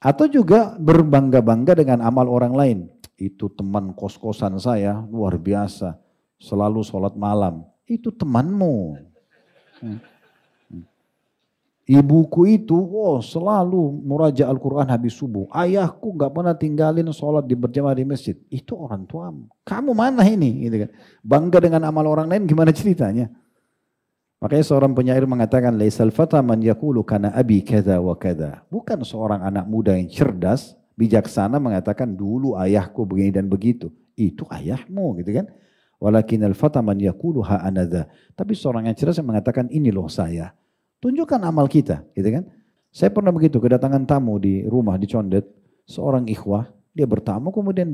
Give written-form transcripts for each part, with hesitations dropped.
Atau juga berbangga-bangga dengan amal orang lain. Itu teman kos-kosan saya luar biasa, selalu sholat malam. Itu temanmu. Ibuku itu selalu muraja Al-Quran habis subuh. Ayahku gak pernah tinggalin sholat di berjamaah di masjid. Itu orang tuamu. Kamu mana ini? Gitu kan. Bangga dengan amal orang lain gimana ceritanya? Makanya seorang penyair mengatakan, Laisal fata man yakulu kana abi kada wa kada. Bukan seorang anak muda yang cerdas, bijaksana mengatakan dulu ayahku begini dan begitu. Itu ayahmu gitu kan. Walakinal fata man yakulu ha anadha. Tapi seorang yang cerdas yang mengatakan ini loh saya. Tunjukkan amal kita, gitu kan? Saya pernah begitu, kedatangan tamu di rumah di Condet, seorang ikhwah, dia bertamu, kemudian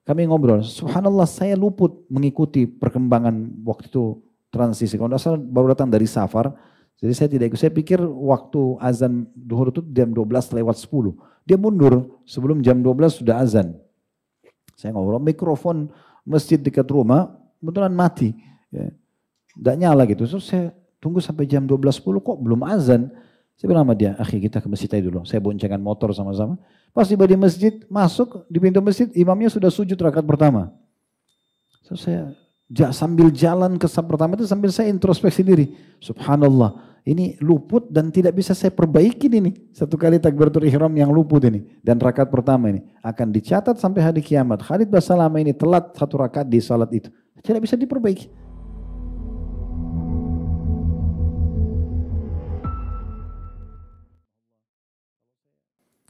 kami ngobrol, subhanallah saya luput mengikuti perkembangan waktu itu transisi. Kalau tidak salah baru datang dari safar, jadi saya tidak ikut. Saya pikir waktu azan duhur itu jam 12:10. Dia mundur, sebelum jam 12 sudah azan. Saya ngobrol, mikrofon masjid dekat rumah, kebetulan mati. Tidak nyala gitu, terus saya tunggu sampai jam 12:10 kok belum azan. Saya bilang sama dia, akhi kita ke masjid aja dulu. Saya boncengan motor sama-sama. Pas tiba di masjid, masuk di pintu masjid, imamnya sudah sujud rakaat pertama. So, saya sambil jalan ke saf pertama itu sambil saya introspeksi diri. Subhanallah, ini luput dan tidak bisa saya perbaiki ini. Satu kali takbiratul ihram yang luput ini. Dan rakaat pertama ini akan dicatat sampai hari kiamat. Khalid Basalamah ini telat satu rakaat di salat itu. Tidak bisa diperbaiki.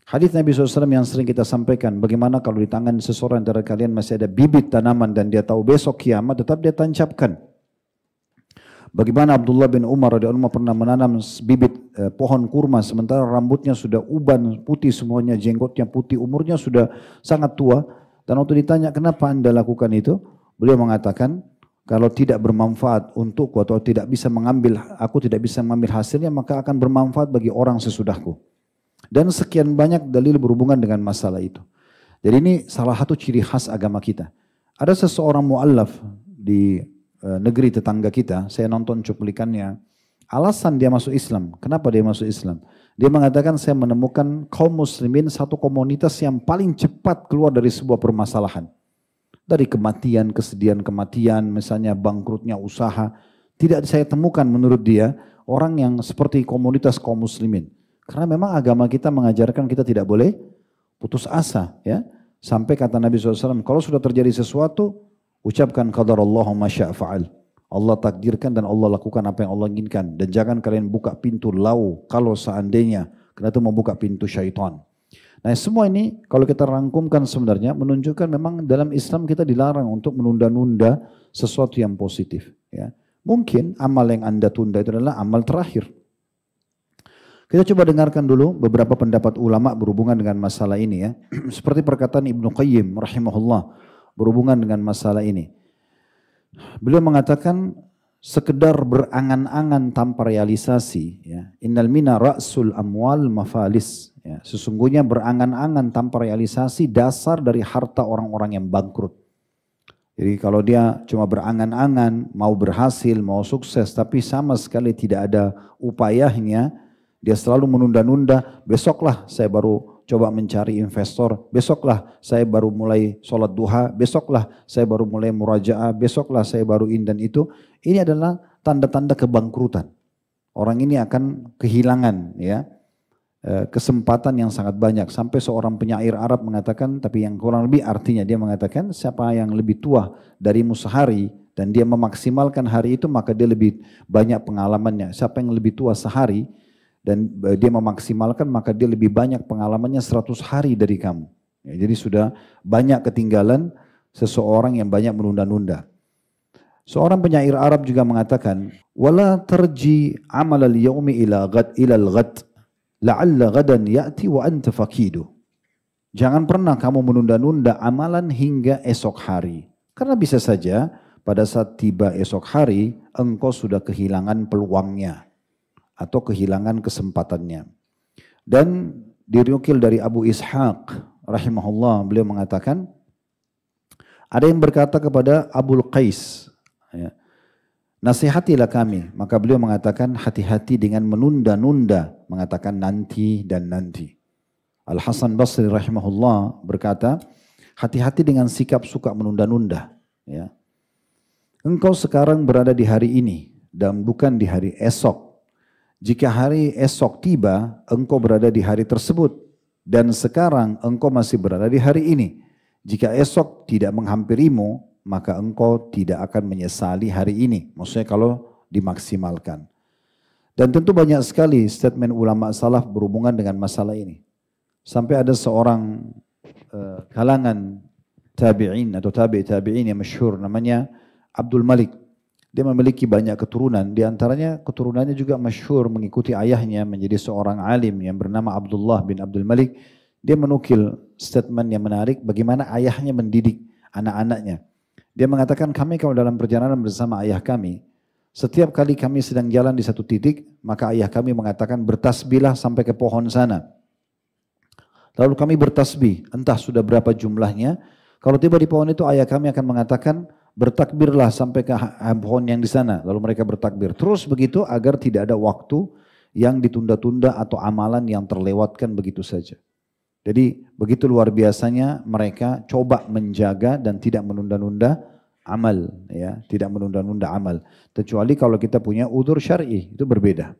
Hadis Nabi SAW yang sering kita sampaikan, bagaimana kalau di tangan seseorang dari kalian masih ada bibit tanaman dan dia tahu besok kiamat, tetap dia tancapkan. Bagaimana Abdullah bin Umar radhiyallahu anhu pernah menanam bibit pohon kurma sementara rambutnya sudah uban putih semuanya, jenggotnya putih, umurnya sudah sangat tua. Dan waktu ditanya kenapa anda lakukan itu, beliau mengatakan kalau tidak bermanfaat untukku atau aku tidak bisa mengambil hasilnya, maka akan bermanfaat bagi orang sesudahku. Dan sekian banyak dalil berhubungan dengan masalah itu. Jadi ini salah satu ciri khas agama kita. Ada seseorang mu'allaf di negeri tetangga kita, saya nonton cuplikannya. Alasan dia masuk Islam, kenapa dia masuk Islam? Dia mengatakan saya menemukan kaum muslimin satu komunitas yang paling cepat keluar dari sebuah permasalahan. Dari kematian, kesedihan kematian, misalnya bangkrutnya usaha. Tidak saya temukan menurut dia orang yang seperti komunitas kaum muslimin. Karena memang agama kita mengajarkan kita tidak boleh putus asa. Ya. Sampai kata Nabi SAW, kalau sudah terjadi sesuatu, ucapkan qadarallahu ma syaa fa'al. Allah takdirkan dan Allah lakukan apa yang Allah inginkan. Dan jangan kalian buka pintu lau kalau seandainya. Karena itu membuka pintu syaitan. Nah semua ini kalau kita rangkumkan sebenarnya menunjukkan memang dalam Islam kita dilarang untuk menunda-nunda sesuatu yang positif. Ya. Mungkin amal yang anda tunda itu adalah amal terakhir. Kita coba dengarkan dulu beberapa pendapat ulama berhubungan dengan masalah ini ya. Seperti perkataan Ibnu Qayyim rahimahullah berhubungan dengan masalah ini. Beliau mengatakan sekedar berangan-angan tanpa realisasi ya. Innal mina ra'sul amwal mafalis ya. Sesungguhnya berangan-angan tanpa realisasi dasar dari harta orang-orang yang bangkrut. Jadi kalau dia cuma berangan-angan mau berhasil, mau sukses tapi sama sekali tidak ada upayanya, dia selalu menunda-nunda, besoklah saya baru coba mencari investor, besoklah saya baru mulai sholat duha, besoklah saya baru mulai murajaah, besoklah saya baru dan itu. Ini adalah tanda-tanda kebangkrutan. Orang ini akan kehilangan ya kesempatan yang sangat banyak. Sampai seorang penyair Arab mengatakan, tapi yang kurang lebih artinya dia mengatakan siapa yang lebih tua darimu sehari dan dia memaksimalkan hari itu maka dia lebih banyak pengalamannya. Siapa yang lebih tua sehari dan dia memaksimalkan maka dia lebih banyak pengalamannya 100 hari dari kamu. Ya, jadi sudah banyak ketinggalan seseorang yang banyak menunda-nunda. Seorang penyair Arab juga mengatakan, "Wala tarji amal al-yaumi ila al-ghad, la'alla ghadan ya'ti wa anta faqidu." Jangan pernah kamu menunda-nunda amalan hingga esok hari. Karena bisa saja pada saat tiba esok hari engkau sudah kehilangan peluangnya atau kehilangan kesempatannya. Dan dinukil dari Abu Ishaq rahimahullah, beliau mengatakan ada yang berkata kepada Abul Qais ya, nasihatilah kami, maka beliau mengatakan hati-hati dengan menunda-nunda, mengatakan nanti dan nanti. Al-Hasan Basri rahimahullah berkata, hati-hati dengan sikap suka menunda-nunda. Ya. Engkau sekarang berada di hari ini dan bukan di hari esok. Jika hari esok tiba, engkau berada di hari tersebut. Dan sekarang engkau masih berada di hari ini. Jika esok tidak menghampirimu, maka engkau tidak akan menyesali hari ini. Maksudnya kalau dimaksimalkan. Dan tentu banyak sekali statement ulama salaf berhubungan dengan masalah ini. Sampai ada seorang kalangan tabi'in atau tabi'in yang masyhur namanya Abdul Malik. Dia memiliki banyak keturunan, di antaranya keturunannya juga masyhur mengikuti ayahnya menjadi seorang alim yang bernama Abdullah bin Abdul Malik. Dia menukil statement yang menarik bagaimana ayahnya mendidik anak-anaknya. Dia mengatakan kami kalau dalam perjalanan bersama ayah kami, setiap kali kami sedang jalan di satu titik, maka ayah kami mengatakan bertasbihlah sampai ke pohon sana. Lalu kami bertasbih, entah sudah berapa jumlahnya. Kalau tiba di pohon itu ayah kami akan mengatakan bertakbirlah sampai ke pohon yang di sana. Lalu mereka bertakbir. Terus begitu agar tidak ada waktu yang ditunda-tunda atau amalan yang terlewatkan begitu saja. Jadi begitu luar biasanya mereka coba menjaga dan tidak menunda-nunda amal. Ya, tidak menunda-nunda amal. Kecuali kalau kita punya udzur syar'i, itu berbeda.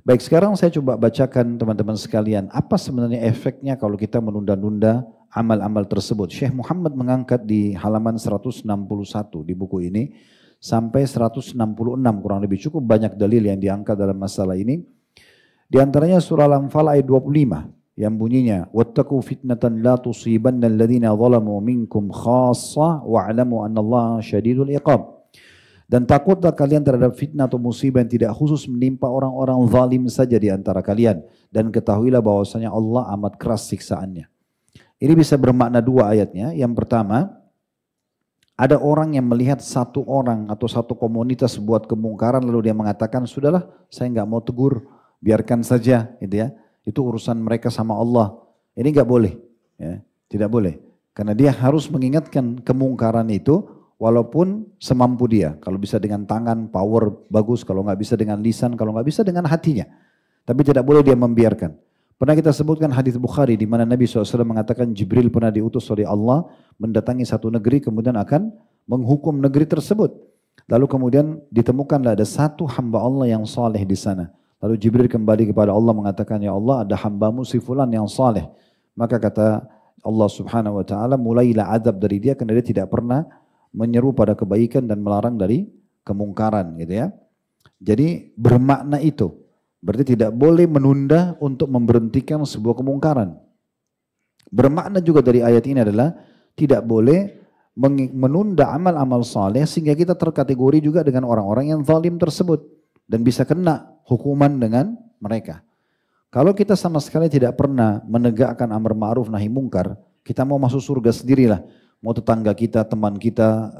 Baik, sekarang saya coba bacakan teman-teman sekalian, apa sebenarnya efeknya kalau kita menunda-nunda amal-amal tersebut. Syekh Muhammad mengangkat di halaman 161 di buku ini, sampai 166 kurang lebih, cukup banyak dalil yang diangkat dalam masalah ini. Di antaranya surah Al-Anfal ayat 25, yang bunyinya, وَاتَّقُوا فِتْنَةً لَا تُصِيبَنَّ الَّذِينَ ظَلَمُوا مِنْكُمْ خَاصَّةً وَاعْلَمُوا أَنَّ اللَّهَ شَدِيدُ الْعِقَابِ. Dan takutlah kalian terhadap fitnah atau musibah yang tidak khusus menimpa orang-orang zalim saja di antara kalian. Dan ketahuilah bahwasanya Allah amat keras siksaannya. Ini bisa bermakna dua ayatnya. Yang pertama, ada orang yang melihat satu orang atau satu komunitas buat kemungkaran lalu dia mengatakan, sudahlah saya nggak mau tegur, biarkan saja, gitu ya. Itu urusan mereka sama Allah. Ini nggak boleh, ya. Tidak boleh. Karena dia harus mengingatkan kemungkaran itu, walaupun semampu dia. Kalau bisa dengan tangan, power bagus. Kalau nggak bisa dengan lisan, kalau nggak bisa dengan hatinya. Tapi tidak boleh dia membiarkan. Pernah kita sebutkan hadis Bukhari di mana Nabi SAW mengatakan Jibril pernah diutus oleh Allah mendatangi satu negeri kemudian akan menghukum negeri tersebut. Lalu kemudian ditemukanlah ada satu hamba Allah yang saleh di sana. Lalu Jibril kembali kepada Allah mengatakan, ya Allah ada hambamu si fulan yang saleh. Maka kata Allah Subhanahu Wa Taala, mulailah adab dari dia karena dia tidak pernah menyeru pada kebaikan dan melarang dari kemungkaran, gitu ya. Jadi bermakna itu. Berarti tidak boleh menunda untuk memberhentikan sebuah kemungkaran. Bermakna juga dari ayat ini adalah tidak boleh menunda amal-amal saleh sehingga kita terkategori juga dengan orang-orang yang zalim tersebut dan bisa kena hukuman dengan mereka. Kalau kita sama sekali tidak pernah menegakkan amar ma'ruf nahi mungkar, kita mau masuk surga sendirilah. Mau tetangga kita, teman kita,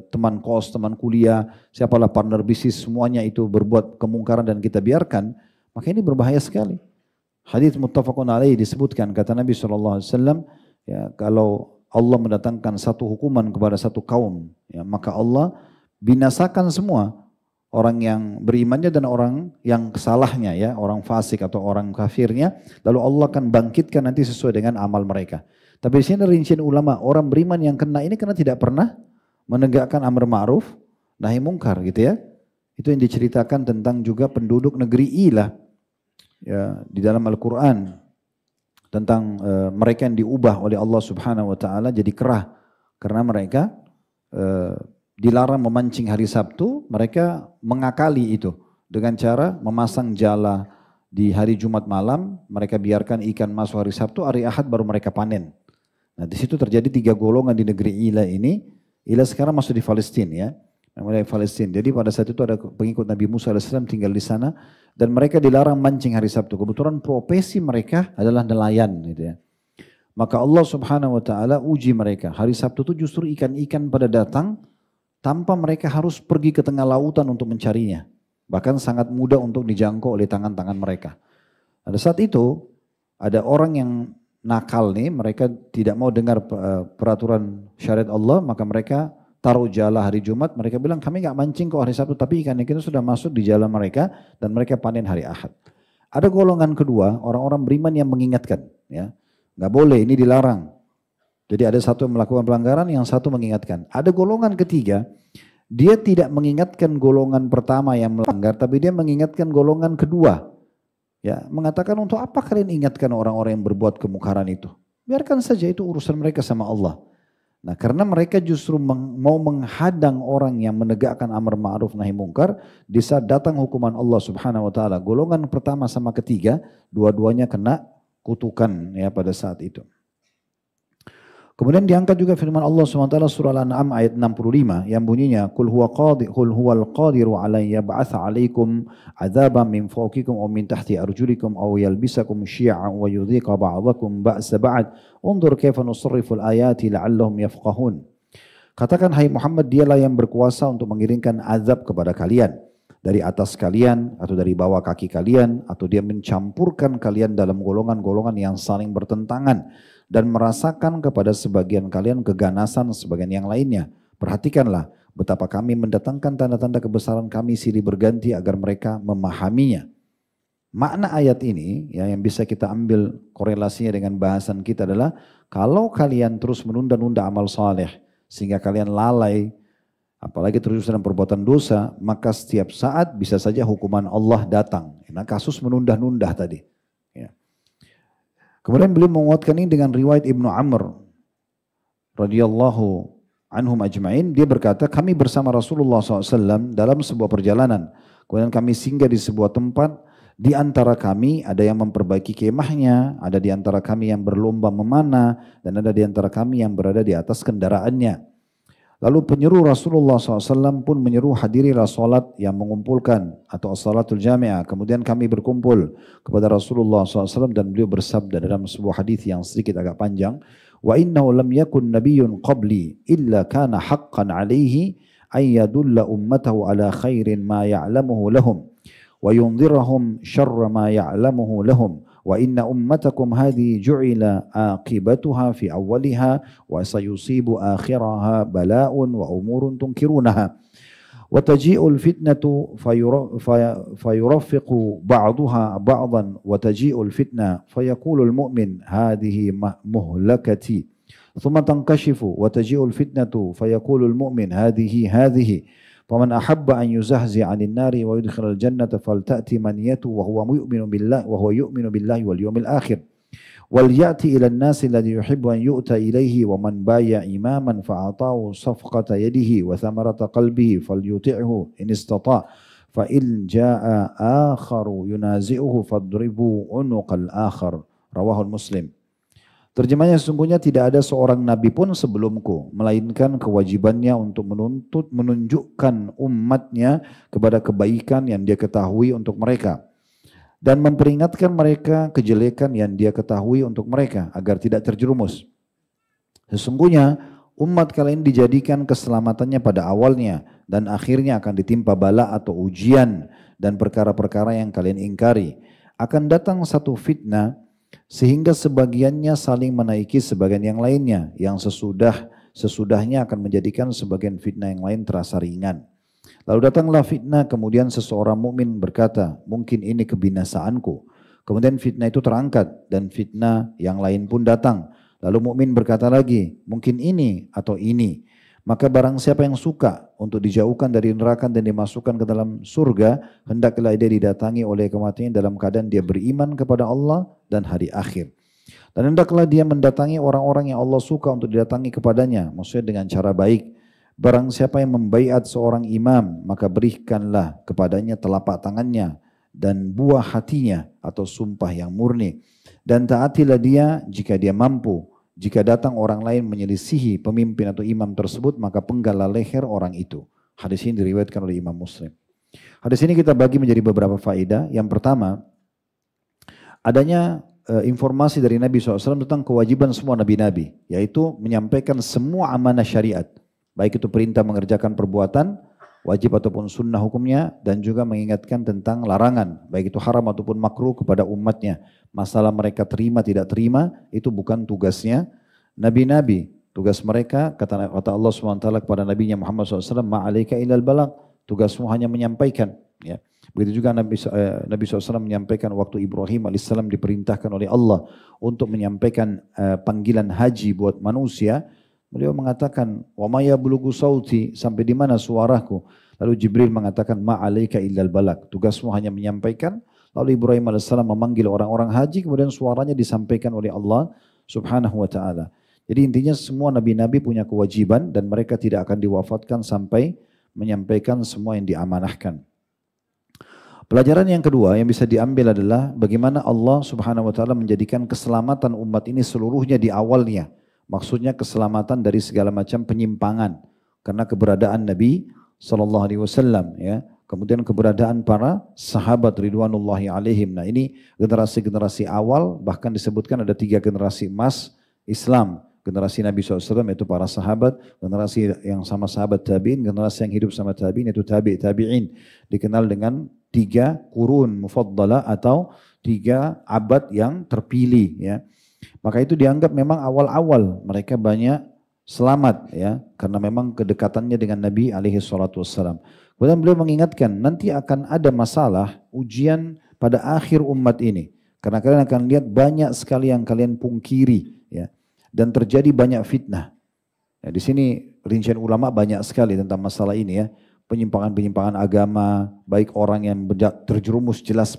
teman kos, teman kuliah, siapalah partner bisnis, semuanya itu berbuat kemungkaran dan kita biarkan, maka ini berbahaya sekali. Hadits muttafaqun alaih disebutkan, kata Nabi SAW, ya, kalau Allah mendatangkan satu hukuman kepada satu kaum, ya, maka Allah binasakan semua orang yang berimannya dan orang yang kesalahnya, ya, orang fasik atau orang kafirnya, lalu Allah akan bangkitkan nanti sesuai dengan amal mereka. Tapi di sini rincian ulama, orang beriman yang kena ini karena tidak pernah menegakkan amar ma'ruf nahi mungkar, gitu ya. Itu yang diceritakan tentang juga penduduk negeri Ilah, ya, di dalam Al-Quran. Tentang mereka yang diubah oleh Allah Subhanahu Wa Taala jadi kerah. Karena mereka dilarang memancing hari Sabtu, mereka mengakali itu. Dengan cara memasang jala di hari Jumat malam, mereka biarkan ikan masuk hari Sabtu, hari Ahad baru mereka panen. Nah di situ terjadi 3 golongan di negeri Ilah ini. Ilah sekarang masuk di Palestina, ya. Namanya Palestina. Jadi pada saat itu ada pengikut Nabi Musa AS tinggal di sana dan mereka dilarang mancing hari Sabtu. Kebetulan profesi mereka adalah nelayan, gitu ya. Maka Allah Subhanahu Wa Taala uji mereka. Hari Sabtu itu justru ikan-ikan pada datang tanpa mereka harus pergi ke tengah lautan untuk mencarinya. Bahkan sangat mudah untuk dijangkau oleh tangan-tangan mereka. Pada saat itu ada orang yang nakal nih, mereka tidak mau dengar peraturan syariat Allah, maka mereka taruh jala hari Jumat, mereka bilang kami nggak mancing kok hari Sabtu, tapi ikan itu sudah masuk di jala mereka dan mereka panen hari Ahad. Ada golongan kedua, orang-orang beriman yang mengingatkan. Ya, nggak boleh, ini dilarang. Jadi ada satu yang melakukan pelanggaran, yang satu mengingatkan. Ada golongan ketiga, dia tidak mengingatkan golongan pertama yang melanggar, tapi dia mengingatkan golongan kedua. Ya, mengatakan untuk apa kalian ingatkan orang-orang yang berbuat kemungkaran itu? Biarkan saja, itu urusan mereka sama Allah. Nah, karena mereka justru mau menghadang orang yang menegakkan amar ma'ruf nahi mungkar, di saat datang hukuman Allah Subhanahu wa taala, golongan pertama sama ketiga, dua-duanya kena kutukan ya pada saat itu. Kemudian diangkat juga firman Allah SWT surah Al-An'am ayat 65 yang bunyinya Qul huwal qadiru ala yab'atha 'alaikum 'adzaban min fawqikum aw min tahti arjulikum aw yalbisakum syi'an wa yudhiqa ba'dakum ba'sa ba'd unzur kaifa nusarrifu al-ayati la'allahum yafqahun. Katakan hai Muhammad, dialah yang berkuasa untuk mengirimkan azab kepada kalian dari atas kalian atau dari bawah kaki kalian, atau dia mencampurkan kalian dalam golongan-golongan yang saling bertentangan dan merasakan kepada sebagian kalian keganasan sebagian yang lainnya. Perhatikanlah betapa kami mendatangkan tanda-tanda kebesaran kami silih berganti agar mereka memahaminya. Makna ayat ini ya, yang bisa kita ambil korelasinya dengan bahasan kita adalah kalau kalian terus menunda-nunda amal saleh sehingga kalian lalai, apalagi terus dalam perbuatan dosa, maka setiap saat bisa saja hukuman Allah datang. Nah, kasus menunda-nunda tadi. Ya. Kemudian beliau menguatkan ini dengan riwayat Ibnu Amr radhiyallahu anhum ajma'in. Dia berkata, kami bersama Rasulullah SAW dalam sebuah perjalanan. Kemudian kami singgah di sebuah tempat. Di antara kami ada yang memperbaiki kemahnya, ada di antara kami yang berlomba memanah, dan ada di antara kami yang berada di atas kendaraannya. Lalu penyeru Rasulullah SAW pun menyeru hadirilah salat yang mengumpulkan atau as-salatul jami'ah. Kemudian kami berkumpul kepada Rasulullah SAW dan beliau bersabda dalam sebuah hadis yang sedikit agak panjang. Wa innahu lam yakun nabiyyun qabli illa kana haqqan alaihi ay yadulla ummatahu ala khairin ma ya'lamuhu lahum wa yunzirahum syarra ma ya'lamuhu lahum. Wa inna ummatakum hadhi ju'ila aqibatuha fi awwaliha wa sayusibu akhiraha bala'un wa umurun tunkirunaha wa taji'ul fitnatu fayuraffiqu ba'duha ba'dan wa taji'ul fitna fayaqulul mu'min hadhihi muhlakati thumma tankashifu wa taji'ul fitnatu fayaqulul mu'min hadhihi فمن أحب أن يزهزه عن النار ويدخل الجنة فلتأتي منيته وهو يؤمن بالله واليوم الآخر وليأتي إلى الناس الذي يحب أن يؤتى إليه ومن بايع إماما فأعطاه صفقة يده وثمرة قلبه فليطعه إن استطاع فإن جاء آخر ينازعه فاضربوا عنق الآخر رواه المسلم. Terjemahnya, sesungguhnya tidak ada seorang nabi pun sebelumku, melainkan kewajibannya untuk menunjukkan umatnya kepada kebaikan yang dia ketahui untuk mereka, dan memperingatkan mereka kejelekan yang dia ketahui untuk mereka, agar tidak terjerumus. Sesungguhnya umat kalian dijadikan keselamatannya pada awalnya, dan akhirnya akan ditimpa bala atau ujian dan perkara-perkara yang kalian ingkari. Akan datang satu fitnah, sehingga sebagiannya saling menaiki sebagian yang lainnya, yang sesudahnya akan menjadikan sebagian fitnah yang lain terasa ringan. Lalu datanglah fitnah, kemudian seseorang mukmin berkata, mungkin ini kebinasaanku. Kemudian fitnah itu terangkat dan fitnah yang lain pun datang. Lalu mukmin berkata lagi, mungkin ini atau ini. Maka barang siapa yang suka untuk dijauhkan dari neraka dan dimasukkan ke dalam surga, hendaklah dia didatangi oleh kematian dalam keadaan dia beriman kepada Allah dan hari akhir. Dan hendaklah dia mendatangi orang-orang yang Allah suka untuk didatangi kepadanya, maksudnya dengan cara baik. Barang siapa yang membaiat seorang imam, maka berikanlah kepadanya telapak tangannya dan buah hatinya atau sumpah yang murni. Dan taatilah dia jika dia mampu. Jika datang orang lain menyelisihi pemimpin atau imam tersebut, maka penggallah leher orang itu. Hadis ini diriwayatkan oleh Imam Muslim. Hadis ini kita bagi menjadi beberapa faedah. Yang pertama, adanya informasi dari Nabi SAW tentang kewajiban semua nabi-nabi, yaitu menyampaikan semua amanah syariat. Baik itu perintah mengerjakan perbuatan, wajib ataupun sunnah hukumnya, dan juga mengingatkan tentang larangan, baik itu haram ataupun makruh kepada umatnya. Masalah mereka terima tidak terima, itu bukan tugasnya nabi-nabi. Tugas mereka, kata Allah SWT kepada nabinya Muhammad SAW, ma'alaika ilal balagh, tugasmu hanya menyampaikan. Ya. Begitu juga Nabi SAW menyampaikan waktu Ibrahim alaihissalam diperintahkan oleh Allah untuk menyampaikan panggilan haji buat manusia. Beliau mengatakan, wa ma yablughu sauti, sampai di mana suaraku? Lalu Jibril mengatakan, ma 'alaika illal balag, tugasmu hanya menyampaikan. Lalu Ibrahim alaihissalam memanggil orang-orang haji, kemudian suaranya disampaikan oleh Allah Subhanahu wa taala. Jadi intinya semua nabi-nabi punya kewajiban dan mereka tidak akan diwafatkan sampai menyampaikan semua yang diamanahkan. Pelajaran yang kedua yang bisa diambil adalah bagaimana Allah Subhanahu wa taala menjadikan keselamatan umat ini seluruhnya di awalnya. Maksudnya keselamatan dari segala macam penyimpangan karena keberadaan Nabi sallallahu alaihi wasallam, ya. Kemudian keberadaan para sahabat ridwanullahi alaihim. Nah, ini generasi-generasi awal, bahkan disebutkan ada 3 generasi emas Islam. Generasi Nabi SAW yaitu para sahabat, generasi yang sama sahabat tabi'in, generasi yang hidup sama tabi'in yaitu tabi'in. Dikenal dengan 3 kurun mufaddalah atau 3 abad yang terpilih, ya. Maka itu dianggap memang awal-awal mereka banyak selamat, ya, karena memang kedekatannya dengan Nabi alaihi salatu wassalam. Kemudian beliau mengingatkan nanti akan ada masalah ujian pada akhir umat ini. Karena kalian akan lihat banyak sekali yang kalian pungkiri, ya. Dan terjadi banyak fitnah. Ya, di sini rincian ulama banyak sekali tentang masalah ini, ya. Penyimpangan-penyimpangan agama, baik orang yang terjerumus jelas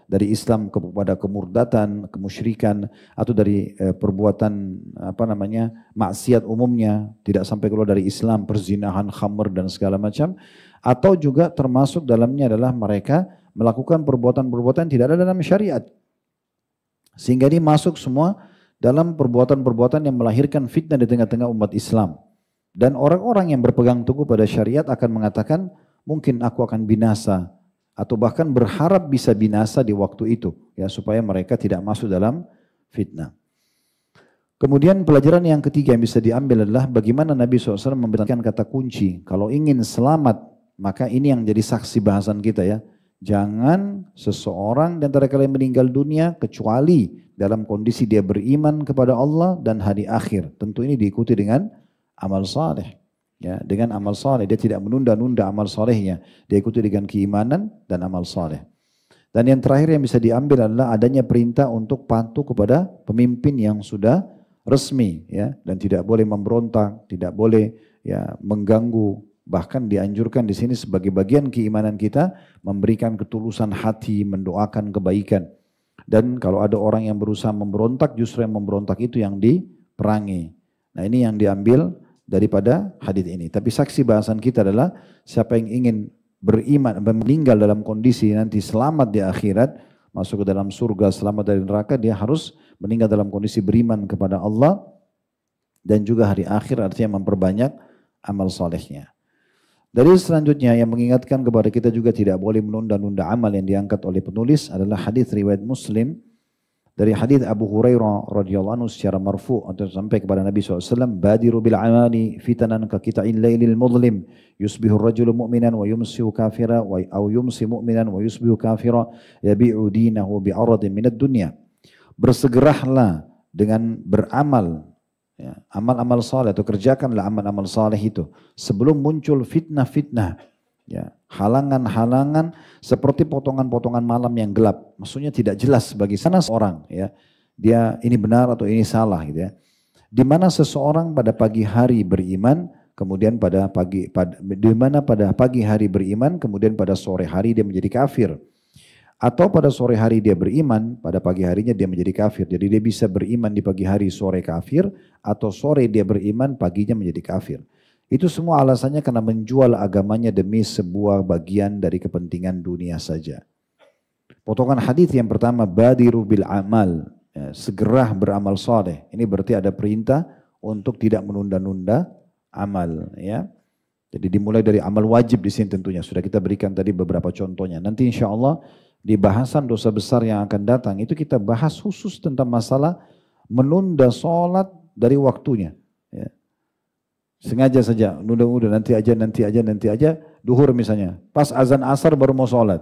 dari Islam kepada kemurdatan, kemusyrikan, atau dari perbuatan maksiat umumnya, tidak sampai keluar dari Islam, perzinahan, khamr dan segala macam, atau juga termasuk dalamnya adalah mereka melakukan perbuatan-perbuatan tidak ada dalam syariat. Sehingga ini masuk semua dalam perbuatan-perbuatan yang melahirkan fitnah di tengah-tengah umat Islam. Dan orang-orang yang berpegang teguh pada syariat akan mengatakan, mungkin aku akan binasa, atau bahkan berharap bisa binasa di waktu itu, ya, supaya mereka tidak masuk dalam fitnah. Kemudian pelajaran yang ketiga yang bisa diambil adalah bagaimana Nabi SAW memberikan kata kunci. Kalau ingin selamat, maka ini yang jadi saksi bahasan kita, ya. Jangan seseorang di antara kalian meninggal dunia kecuali dalam kondisi dia beriman kepada Allah dan hari akhir. Tentu ini diikuti dengan amal saleh. Ya, dengan amal saleh, dia tidak menunda-nunda amal salehnya. Dia ikuti dengan keimanan dan amal saleh. Dan yang terakhir yang bisa diambil adalah adanya perintah untuk patuh kepada pemimpin yang sudah resmi, ya, dan tidak boleh memberontak, tidak boleh, ya, mengganggu. Bahkan dianjurkan di sini sebagai bagian keimanan kita memberikan ketulusan hati, mendoakan kebaikan. Dan kalau ada orang yang berusaha memberontak, justru yang memberontak itu yang diperangi. Nah, ini yang diambil daripada hadis ini. Tapi saksi bahasan kita adalah siapa yang ingin beriman, meninggal dalam kondisi nanti selamat di akhirat, masuk ke dalam surga, selamat dari neraka, dia harus meninggal dalam kondisi beriman kepada Allah dan juga hari akhir, artinya memperbanyak amal solehnya. Dari selanjutnya yang mengingatkan kepada kita juga tidak boleh menunda-nunda amal yang diangkat oleh penulis adalah hadis riwayat Muslim. Dari hadis Abu Hurairah radhiyallahu anhu secara marfu atau sampai kepada Nabi SAW, badiru bil amali fitanan ka qita'il lailil mudlim yusbihu ar-rajulu mu'minan wa yumsihu kafira wa aw yumsi mu'minan wa yusbihu kafira yabi'u dinahu bi'aradin minad dunya. Bersegeralah dengan beramal, ya, amal-amal saleh, atau kerjakanlah amal-amal saleh itu sebelum muncul fitnah-fitnah, ya, halangan-halangan seperti potongan-potongan malam yang gelap. Maksudnya tidak jelas bagi sana seorang, ya, dia ini benar atau ini salah, gitu, ya. Di mana seseorang pada pagi hari beriman, kemudian pada pagi hari beriman, kemudian pada sore hari dia menjadi kafir. Atau pada sore hari dia beriman, pada pagi harinya dia menjadi kafir. Jadi dia bisa beriman di pagi hari, sore kafir, atau sore dia beriman, paginya menjadi kafir. Itu semua alasannya karena menjual agamanya demi sebuah bagian dari kepentingan dunia saja. Potongan hadis yang pertama, badiru bil amal, ya, segera beramal saleh. Ini berarti ada perintah untuk tidak menunda-nunda amal, ya. Jadi dimulai dari amal wajib di sini tentunya. Sudah kita berikan tadi beberapa contohnya. Nanti insya Allah di bahasan dosa besar yang akan datang itu kita bahas khusus tentang masalah menunda sholat dari waktunya. Ya. Sengaja saja, nunda-nunda, nanti aja, duhur misalnya. Pas azan asar baru mau sholat.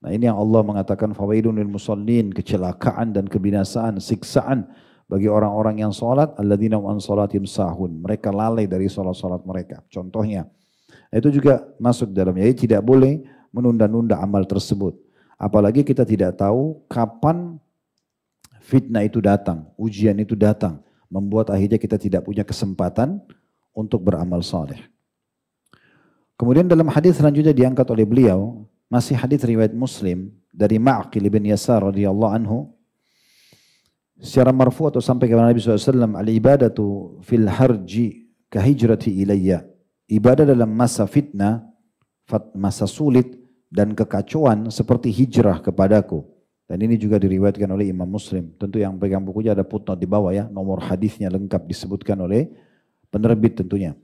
Nah, ini yang Allah mengatakan fawaidun lil musallin, kecelakaan dan kebinasaan, siksaan bagi orang-orang yang sholat, alladzina an sholatim sahun. Mereka lalai dari sholat-sholat mereka. Contohnya, itu juga masuk dalamnya. Jadi tidak boleh menunda-nunda amal tersebut. Apalagi kita tidak tahu kapan fitnah itu datang, ujian itu datang, membuat akhirnya kita tidak punya kesempatan untuk beramal saleh. Kemudian dalam hadis selanjutnya diangkat oleh beliau, masih hadis riwayat Muslim dari Ma'qil bin Yasar radhiyallahu anhu, secara marfu atau sampai kepada Nabi SAW, al-ibadatu fil harji kahijrati ilayya. Ibadah dalam masa fitnah, masa sulit dan kekacauan seperti hijrah kepadaku. Dan ini juga diriwayatkan oleh Imam Muslim. Tentu yang pegang bukunya ada footnote di bawah ya, nomor hadisnya lengkap disebutkan oleh penerbit tentunya.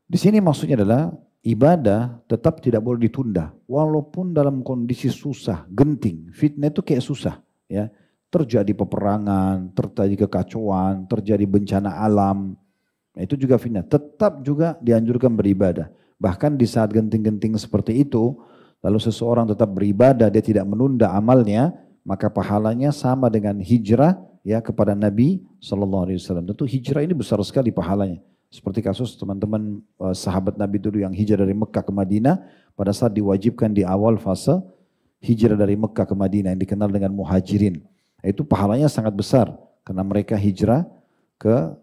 Di sini maksudnya adalah ibadah tetap tidak boleh ditunda, walaupun dalam kondisi susah, genting. Fitnah itu kayak susah, ya. Terjadi peperangan, terjadi kekacauan, terjadi bencana alam. Nah, itu juga fitnah. Tetap juga dianjurkan beribadah. Bahkan di saat genting-genting seperti itu, lalu seseorang tetap beribadah, dia tidak menunda amalnya, maka pahalanya sama dengan hijrah ya kepada Nabi SAW. Tentu hijrah ini besar sekali pahalanya. Seperti kasus teman-teman sahabat Nabi dulu yang hijrah dari Mekah ke Madinah, pada saat diwajibkan di awal fase hijrah dari Mekah ke Madinah yang dikenal dengan muhajirin. Itu pahalanya sangat besar karena mereka hijrah ke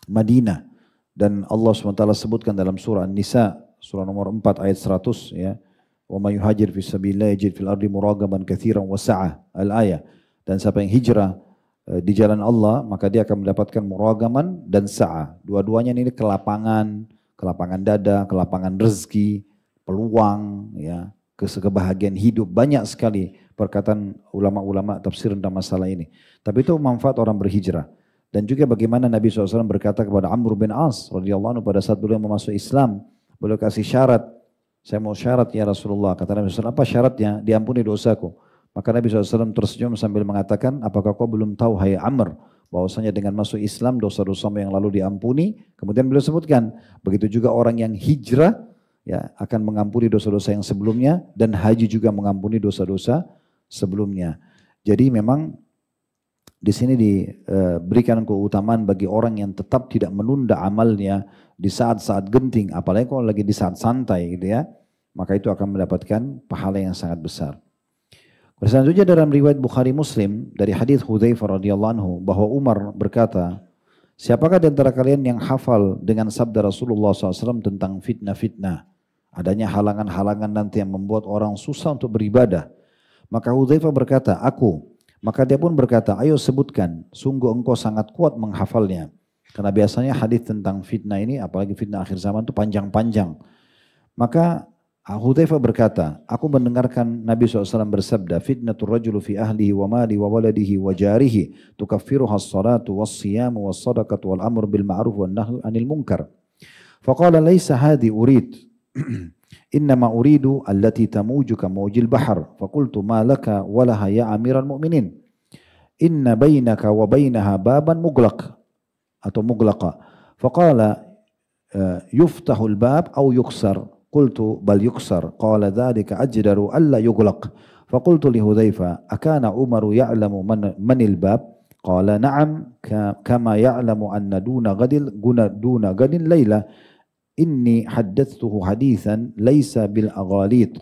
Madinah. Dan Allah SWT sebutkan dalam surah An-Nisa, surah nomor 4 ayat 100 ya. Wa may yuhajir fi sabilillah yajid fil ardi muragaman katsiran wa sa'ah al-ayah. Dan siapa yang hijrah di jalan Allah, maka dia akan mendapatkan muragaman dan sa'ah. Dua-duanya ini kelapangan dada, kelapangan rezeki, peluang, ya, kebahagiaan hidup. Banyak sekali perkataan ulama-ulama tafsir tentang masalah ini. Tapi itu manfaat orang berhijrah. Dan juga bagaimana Nabi SAW berkata kepada Amr bin As radhiyallahu anhu pada saat beliau masuk Islam, beliau kasih syarat, saya mau syarat ya Rasulullah. Kata Nabi SAW, apa syaratnya? Diampuni dosaku. Maka Nabi SAW tersenyum sambil mengatakan, apakah kau belum tahu hai Amr, bahwasanya dengan masuk Islam dosa-dosamu yang lalu diampuni. Kemudian beliau sebutkan, begitu juga orang yang hijrah ya akan mengampuni dosa-dosa yang sebelumnya, dan haji juga mengampuni dosa-dosa sebelumnya. Jadi memang di sini diberikan keutamaan bagi orang yang tetap tidak menunda amalnya di saat-saat genting, apalagi kalau lagi di saat santai gitu ya, maka itu akan mendapatkan pahala yang sangat besar. Selanjutnya dalam riwayat Bukhari Muslim dari hadis Hudzaifah radhiyallahu anhu bahwa Umar berkata, siapakah di antara kalian yang hafal dengan sabda Rasulullah SAW tentang fitnah-fitnah, adanya halangan-halangan nanti yang membuat orang susah untuk beribadah? Maka Hudzaifah berkata, aku. Maka dia pun berkata, ayo sebutkan, sungguh engkau sangat kuat menghafalnya. Karena biasanya hadis tentang fitnah ini, apalagi fitnah akhir zaman itu panjang-panjang. Maka Hudzaifah berkata, aku mendengarkan Nabi SAW bersabda, fitnatul rajulu fi ahlihi wa mali wa waladihi wa jarihi, tukaffiruha as-salatu was-siyamu was-sadaqatu wal-amru bil ma'ruf wan nahyu 'anil munkar. Faqala laysa hadhi urid. Innama uridu allati tamuju ka mawjil bahar. Faqultu ma laka wa laha ya amiral mu'minin. Inna bainaka wa bainaha baban muglaq atau muglaqa. Faqala yuftahul bab au yuksar. Qultu bal yuksar. Qala dhalika ajdaru alla yuglaq. Faqultu li Hudzaifah akana Umaru ya'lamu manil bab? Qala na'am kama ya'lamu anna duna gadin layla. Inni haddathtuhu hadithan laysa bil aghalit.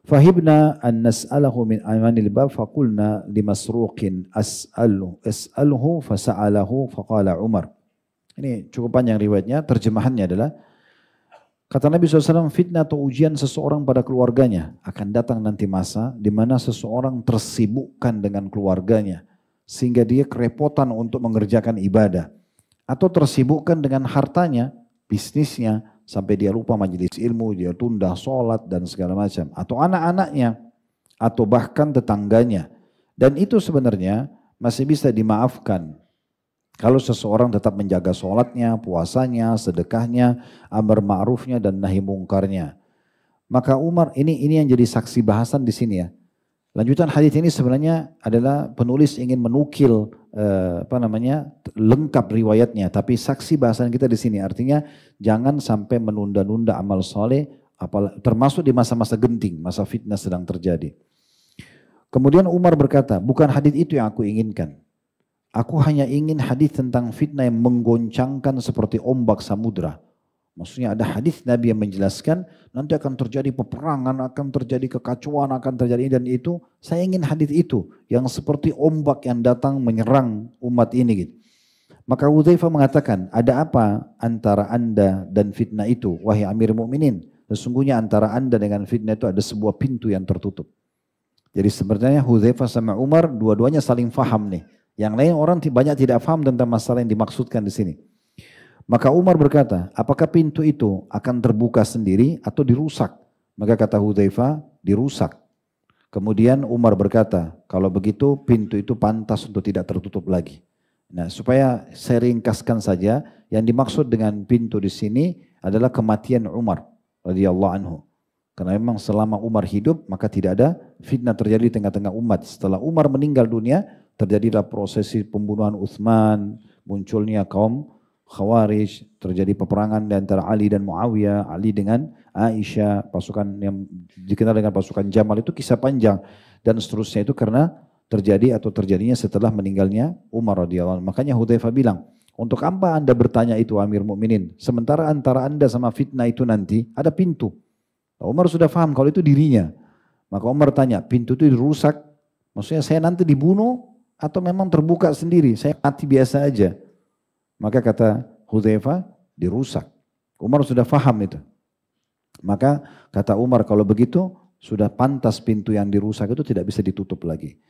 Fahibna an nas'alahu min amanil bab faqulna limasruqin as'aluhu fasa'alahu faqala Umar. Ini cukup panjang riwayatnya, terjemahannya adalah kata Nabi SAW, fitnah atau ujian seseorang pada keluarganya akan datang nanti masa di mana seseorang tersibukkan dengan keluarganya sehingga dia kerepotan untuk mengerjakan ibadah, atau tersibukkan dengan hartanya, bisnisnya, sampai dia lupa majelis ilmu, dia tunda sholat dan segala macam. Atau anak-anaknya, atau bahkan tetangganya. Dan itu sebenarnya masih bisa dimaafkan. Kalau seseorang tetap menjaga sholatnya, puasanya, sedekahnya, amar ma'rufnya dan nahi mungkarnya. Maka Umar, ini yang jadi saksi bahasan di sini ya. Lanjutan hadis ini sebenarnya adalah penulis ingin menukil lengkap riwayatnya, tapi saksi bahasan kita di sini artinya jangan sampai menunda-nunda amal soleh, termasuk di masa-masa genting, masa fitnah sedang terjadi. Kemudian Umar berkata, bukan hadis itu yang aku inginkan. Aku hanya ingin hadis tentang fitnah yang menggoncangkan seperti ombak samudra, Maksudnya ada hadis Nabi yang menjelaskan nanti akan terjadi peperangan, akan terjadi kekacauan, akan terjadi dan itu. Saya ingin hadis itu yang seperti ombak yang datang menyerang umat ini gitu. Maka Hudzaifah mengatakan, ada apa antara anda dan fitnah itu, wahai Amir Mukminin? Sesungguhnya antara anda dengan fitnah itu ada sebuah pintu yang tertutup. Jadi sebenarnya Hudzaifah sama Umar dua-duanya saling faham nih. Yang lain orang banyak tidak faham tentang masalah yang dimaksudkan di sini. Maka Umar berkata, apakah pintu itu akan terbuka sendiri atau dirusak? Maka kata Hudzaifah, dirusak. Kemudian Umar berkata, kalau begitu pintu itu pantas untuk tidak tertutup lagi. Nah, supaya saya ringkaskan saja, yang dimaksud dengan pintu di sini adalah kematian Umar radhiyallahu anhu. Karena memang selama Umar hidup, maka tidak ada fitnah terjadi di tengah-tengah umat. Setelah Umar meninggal dunia, terjadilah prosesi pembunuhan Utsman, munculnya kaum Khawarij, terjadi peperangan di antara Ali dan Muawiyah, Ali dengan Aisyah, pasukan yang dikenal dengan pasukan Jamal itu kisah panjang dan seterusnya itu karena terjadi atau terjadinya setelah meninggalnya Umar radhiyallahu anhu. Makanya Hudzaifah bilang, untuk apa anda bertanya itu Amir Mukminin? Sementara antara anda sama fitnah itu nanti ada pintu. Umar sudah paham kalau itu dirinya. Maka Umar tanya, pintu itu dirusak? Maksudnya saya nanti dibunuh atau memang terbuka sendiri? Saya mati biasa aja. Maka kata Hudzaifah, dirusak. Umar sudah paham itu. Maka kata Umar, kalau begitu sudah pantas pintu yang dirusak itu tidak bisa ditutup lagi.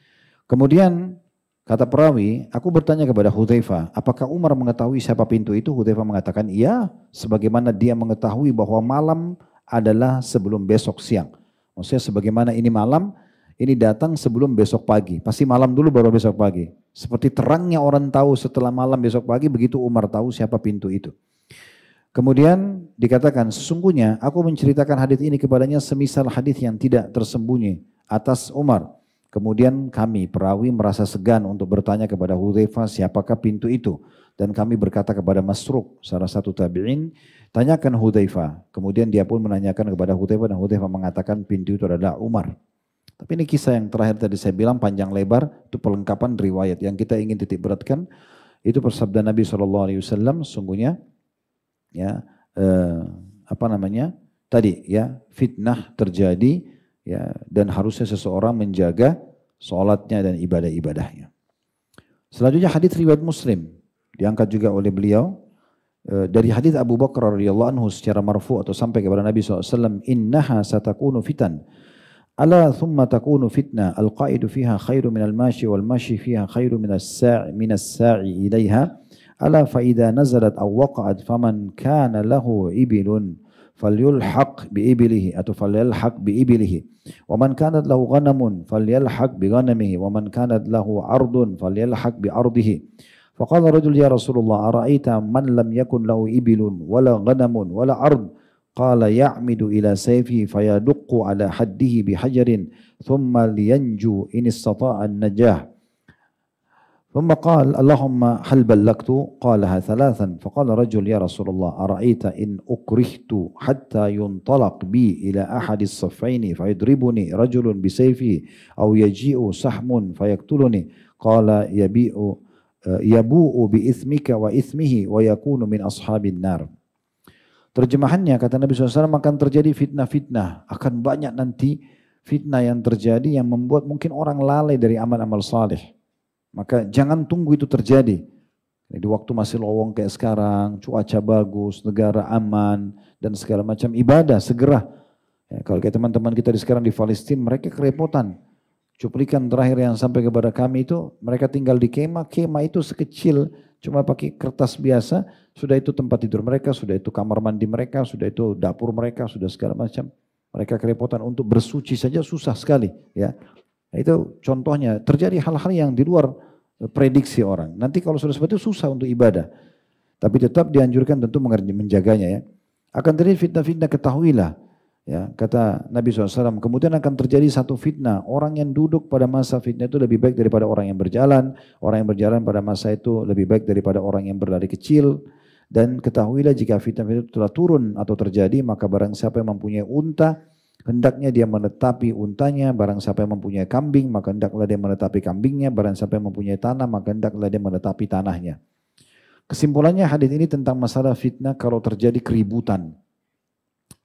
Kemudian kata perawi, aku bertanya kepada Hudzaifah, apakah Umar mengetahui siapa pintu itu? Hudzaifah mengatakan, iya, sebagaimana dia mengetahui bahwa malam adalah sebelum besok siang. Maksudnya sebagaimana ini malam, ini datang sebelum besok pagi. Pasti malam dulu baru besok pagi. Seperti terangnya orang tahu setelah malam besok pagi, begitu Umar tahu siapa pintu itu. Kemudian dikatakan, sesungguhnya aku menceritakan hadis ini kepadanya semisal hadis yang tidak tersembunyi atas Umar. Kemudian kami perawi merasa segan untuk bertanya kepada Hudzaifah siapakah pintu itu. Dan kami berkata kepada Masruq, salah satu tabi'in, tanyakan Hudzaifah. Kemudian dia pun menanyakan kepada Hudzaifah dan Hudzaifah mengatakan pintu itu adalah Umar. Tapi ini kisah yang terakhir tadi saya bilang panjang lebar, itu pelengkapan riwayat. Yang kita ingin titik beratkan, itu persabda Nabi SAW, sungguhnya ya tadi ya fitnah terjadi ya dan harusnya seseorang menjaga sholatnya dan ibadah-ibadahnya. Selanjutnya hadis riwayat Muslim diangkat juga oleh beliau dari hadis Abu Bakar radhiyallahu anhu secara marfu atau sampai kepada Nabi SAW, innaha satakunu fitan. Ala thumma takunu fitnah al-qa'idu fiha khairu minal mashi wal mashi fiha khairu minas sa'i ilaiha. Ala fa idza nazalat aw waqa'at faman kana lahu ibilun falyulhaq bi ibilihi atau falyalhaq bi ibilihi wa man kanat lahu ghanamun falyalhaq bi ghanamihi wa man kanat lahu ardun falyalhaq bi ardihi. Faqala rajul ya Rasulullah ara'aita man lam yakun lahu ibilun wala ghanamun wala ard. قال يعمد إلى سيفه فيدق على حده بحجر ثم لينجو إن استطاع النجاة ثم قال اللهم هل بلغت قالها ثلاثا فقال رجل يا رسول الله أرأيت إن أكرهت حتى ينطلق بي إلى أحد الصفين فيضربني رجل بسيفه أو يجيء سهم فيقتلني قال يبوء بإثمك وإثمه ويكون من أصحاب النار. Terjemahannya kata Nabi SAW akan terjadi fitnah-fitnah. Akan banyak nanti fitnah yang terjadi yang membuat mungkin orang lalai dari amal-amal saleh. Maka jangan tunggu itu terjadi. Di waktu masih lowong kayak sekarang, cuaca bagus, negara aman, dan segala macam ibadah segera. Ya, kalau kayak teman-teman kita sekarang di Palestina, mereka kerepotan. Cuplikan terakhir yang sampai kepada kami itu, mereka tinggal di kemah itu sekecil, cuma pakai kertas biasa, sudah itu tempat tidur mereka, sudah itu kamar mandi mereka, sudah itu dapur mereka, sudah segala macam. Mereka kerepotan untuk bersuci saja susah sekali. Ya, itu contohnya, terjadi hal-hal yang di luar prediksi orang. Nanti kalau sudah seperti itu susah untuk ibadah. Tapi tetap dianjurkan tentu menjaganya ya. Akan terjadi fitnah-fitnah, ketahuilah. Ya, kata Nabi SAW, kemudian akan terjadi satu fitnah. Orang yang duduk pada masa fitnah itu lebih baik daripada orang yang berjalan. Orang yang berjalan pada masa itu lebih baik daripada orang yang berlari kecil. Dan ketahuilah jika fitnah itu telah turun atau terjadi, maka barang siapa yang mempunyai unta, hendaknya dia menetapi untanya. Barang siapa yang mempunyai kambing, maka hendaklah dia menetapi kambingnya. Barang siapa yang mempunyai tanah, maka hendaklah dia menetapi tanahnya. Kesimpulannya hadis ini tentang masalah fitnah kalau terjadi keributan.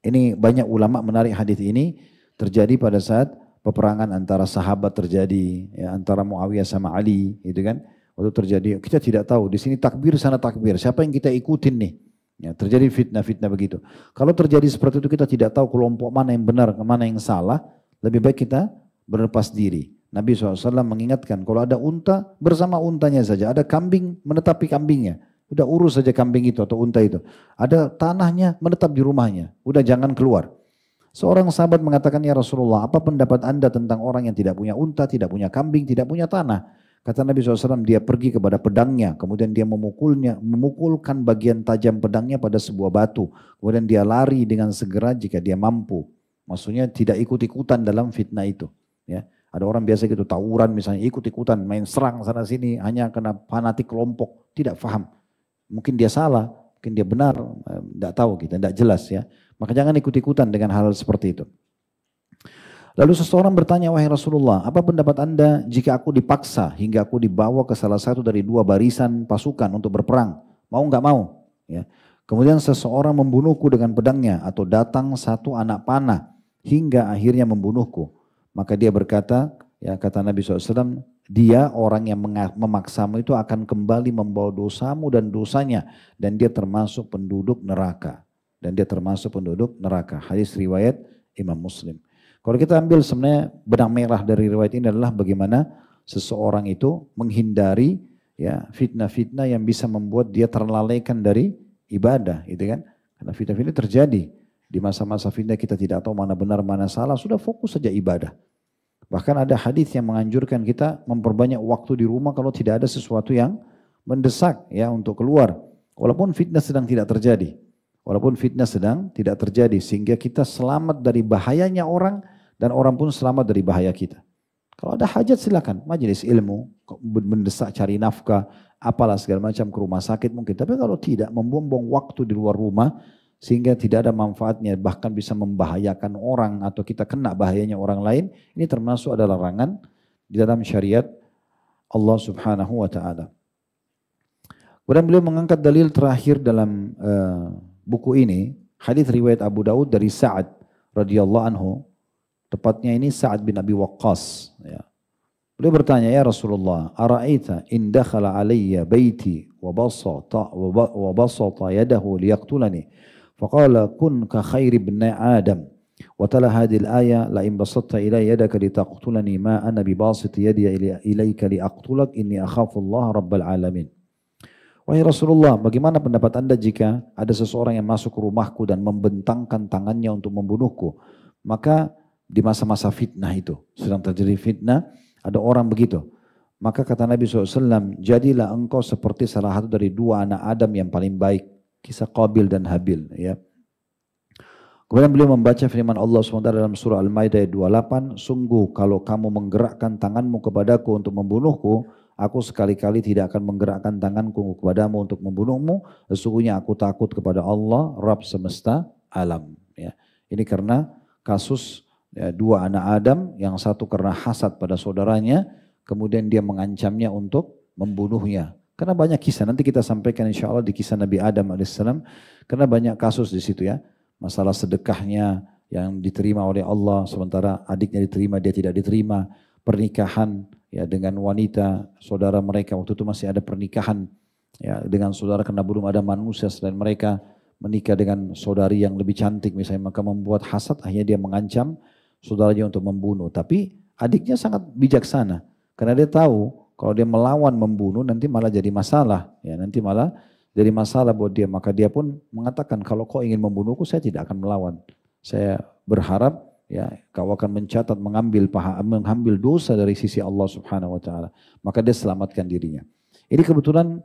Ini banyak ulama menarik hadis ini terjadi pada saat peperangan antara sahabat terjadi, ya, antara Muawiyah sama Ali, gitu kan? Waktu terjadi, kita tidak tahu di sini takbir sana takbir, siapa yang kita ikutin nih? Ya, terjadi fitnah-fitnah begitu. Kalau terjadi seperti itu kita tidak tahu kelompok mana yang benar, mana yang salah, lebih baik kita berlepas diri. Nabi SAW mengingatkan kalau ada unta bersama untanya saja, ada kambing menetapi kambingnya. Udah urus saja kambing itu atau unta itu. Ada tanahnya menetap di rumahnya. Udah jangan keluar. Seorang sahabat mengatakan, ya Rasulullah, apa pendapat anda tentang orang yang tidak punya unta, tidak punya kambing, tidak punya tanah? Kata Nabi SAW, dia pergi kepada pedangnya. Kemudian dia memukulkan bagian tajam pedangnya pada sebuah batu. Kemudian dia lari dengan segera jika dia mampu. Maksudnya tidak ikut-ikutan dalam fitnah itu. Ya. Ada orang biasa gitu, tawuran misalnya, ikut-ikutan, main serang sana sini, hanya karena fanatik kelompok, tidak paham. Mungkin dia salah, mungkin dia benar, tidak tahu kita, tidak jelas ya. Maka jangan ikut-ikutan dengan hal seperti itu. Lalu seseorang bertanya, wahai Rasulullah, apa pendapat anda jika aku dipaksa hingga aku dibawa ke salah satu dari dua barisan pasukan untuk berperang? Mau nggak mau? Ya. Kemudian seseorang membunuhku dengan pedangnya atau datang satu anak panah hingga akhirnya membunuhku. Maka dia berkata, ya kata Nabi SAW, dia orang yang memaksamu itu akan kembali membawa dosamu dan dosanya. Dan dia termasuk penduduk neraka. Hadis riwayat Imam Muslim. Kalau kita ambil sebenarnya benang merah dari riwayat ini adalah bagaimana seseorang itu menghindari ya fitnah-fitnah yang bisa membuat dia terlalaikan dari ibadah, gitu kan? Karena fitnah-fitnah terjadi di masa-masa fitnah kita tidak tahu mana benar mana salah, sudah fokus saja ibadah. Bahkan ada hadis yang menganjurkan kita memperbanyak waktu di rumah kalau tidak ada sesuatu yang mendesak ya untuk keluar. Walaupun fitnah sedang tidak terjadi. Sehingga kita selamat dari bahayanya orang dan orang pun selamat dari bahaya kita. Kalau ada hajat silakan, majelis ilmu, mendesak cari nafkah, apalah segala macam ke rumah sakit mungkin. Tapi kalau tidak, membuang-buang waktu di luar rumah sehingga tidak ada manfaatnya, bahkan bisa membahayakan orang atau kita kena bahayanya orang lain, ini termasuk adalah larangan di dalam syariat Allah Subhanahu wa taala. Kemudian beliau mengangkat dalil terakhir dalam buku ini, hadis riwayat Abu Daud dari Sa'ad radhiyallahu anhu, tepatnya ini Sa'ad bin Abi Waqqas ya. Beliau bertanya, ya Rasulullah, ara'aita in dakhala alayya baiti wa basata yadahu liyaqtulani faqala kun ka khairi ibni Adam wa tala hadhihi al-aya la in basatta ilayya yadaka litaqtulani ma ana bibasit yadi ilayka liaqtulak inni akhafu Allah rabbal alamin. Wahai Rasulullah, bagaimana pendapat anda jika ada seseorang yang masuk ke rumahku dan membentangkan tangannya untuk membunuhku? Maka di masa-masa fitnah itu, sedang terjadi fitnah, ada orang begitu. Maka kata Nabi SAW, jadilah engkau seperti salah satu dari dua anak Adam yang paling baik. Kisah Qabil dan Habil. Ya. Kemudian beliau membaca firman Allah SWT dalam surah Al-Maidah ayat 28, sungguh kalau kamu menggerakkan tanganmu kepadaku untuk membunuhku, aku sekali-kali tidak akan menggerakkan tanganku kepadamu untuk membunuhmu. Sesungguhnya aku takut kepada Allah, Rabb semesta alam. Ya. Ini karena kasus ya, dua anak Adam, yang satu karena hasad pada saudaranya, kemudian dia mengancamnya untuk membunuhnya. Karena banyak kisah, nanti kita sampaikan insya Allah di kisah Nabi Adam AS, karena banyak kasus di situ ya. Masalah sedekahnya yang diterima oleh Allah, sementara adiknya diterima, dia tidak diterima. Pernikahan ya dengan wanita, saudara mereka, waktu itu masih ada pernikahan ya dengan saudara karena belum ada manusia selain mereka, menikah dengan saudari yang lebih cantik misalnya, maka membuat hasad, akhirnya dia mengancam saudaranya untuk membunuh. Tapi adiknya sangat bijaksana, karena dia tahu kalau dia melawan membunuh nanti malah jadi masalah, ya nanti malah jadi masalah buat dia. Maka dia pun mengatakan, kalau kau ingin membunuhku saya tidak akan melawan. Saya berharap ya kau akan mencatat mengambil dosa dari sisi Allah Subhanahu wa taala. Maka dia selamatkan dirinya. Ini kebetulan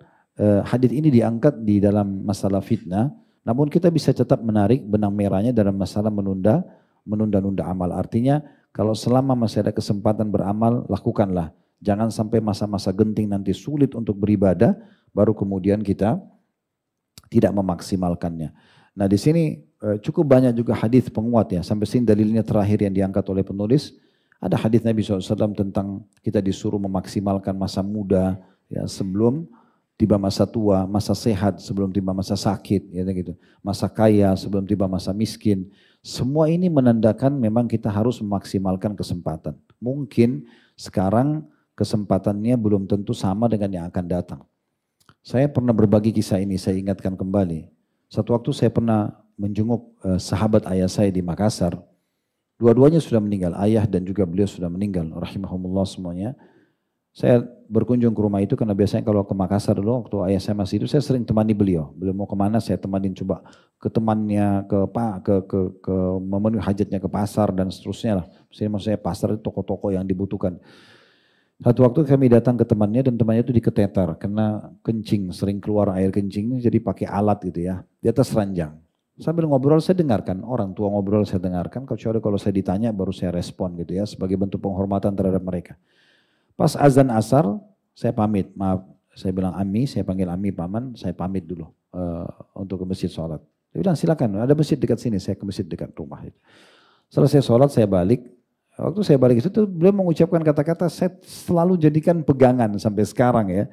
hadis ini diangkat di dalam masalah fitnah, namun kita bisa tetap menarik benang merahnya dalam masalah menunda-nunda amal. Artinya kalau selama masih ada kesempatan beramal, lakukanlah. Jangan sampai masa-masa genting nanti sulit untuk beribadah, baru kemudian kita tidak memaksimalkannya. Nah di sini cukup banyak juga hadis penguat ya. Sampai sini dalilnya terakhir yang diangkat oleh penulis. Ada hadis Nabi SAW tentang kita disuruh memaksimalkan masa muda ya, sebelum tiba masa tua, masa sehat sebelum tiba masa sakit, ya gitu. Masa kaya sebelum tiba masa miskin. Semua ini menandakan memang kita harus memaksimalkan kesempatan. Mungkin sekarang kesempatannya belum tentu sama dengan yang akan datang. Saya pernah berbagi kisah ini, saya ingatkan kembali. Satu waktu saya pernah menjenguk sahabat ayah saya di Makassar. Dua-duanya sudah meninggal, ayah dan juga beliau sudah meninggal, rahimahumullah semuanya. Saya berkunjung ke rumah itu karena biasanya kalau ke Makassar dulu waktu ayah saya masih hidup saya sering temani beliau. Beliau mau kemana saya temanin, coba ke temannya, ke memenuhi hajatnya ke pasar dan seterusnya lah. Maksudnya pasar itu toko-toko yang dibutuhkan. Satu waktu kami datang ke temannya dan temannya itu diketeter karena kencing, sering keluar air kencingnya jadi pakai alat gitu ya di atas ranjang. Sambil ngobrol saya dengarkan, orang tua ngobrol saya dengarkan, kecuali kalau saya ditanya baru saya respon gitu ya sebagai bentuk penghormatan terhadap mereka. Pas azan asar, saya pamit, maaf, saya bilang Ami, saya panggil Ami paman, saya pamit dulu untuk ke masjid sholat. Dia bilang silakan, ada masjid dekat sini, saya ke masjid dekat rumah. Selesai sholat saya balik, waktu saya balik itu beliau mengucapkan kata-kata saya selalu jadikan pegangan sampai sekarang ya.